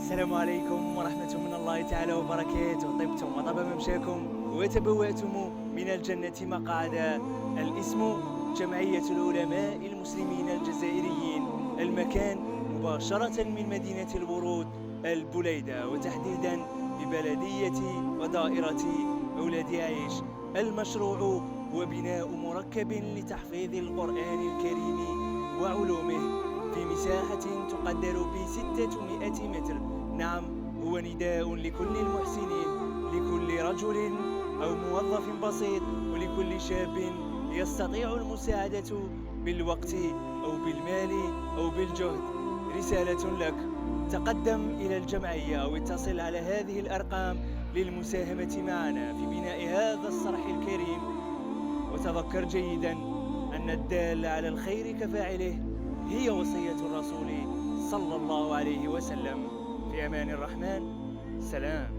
السلام عليكم ورحمة من الله تعالى وبركاته. طبتم وطاب ممشاكم وتبوأتم من الجنة مقعدا. الاسم جمعية العلماء المسلمين الجزائريين. المكان مباشرة من مدينة الورود البليدة، وتحديدا ببلدية ودائرة أولاد عيش. المشروع هو بناء مركب لتحفيظ القرآن الكريم وعلومه في مساحة تقدر ب600 متر. نعم، هو نداء لكل المحسنين، لكل رجل أو موظف بسيط، ولكل شاب يستطيع المساعدة بالوقت أو بالمال أو بالجهد. رسالة لك: تقدم إلى الجمعية أو اتصل على هذه الأرقام للمساهمة معنا في بناء هذا الصرح الكريم. وتذكر جيدا أن الدال على الخير كفاعله، هي وصية الرسول صلى الله عليه وسلم. في أمان الرحمن. سلام.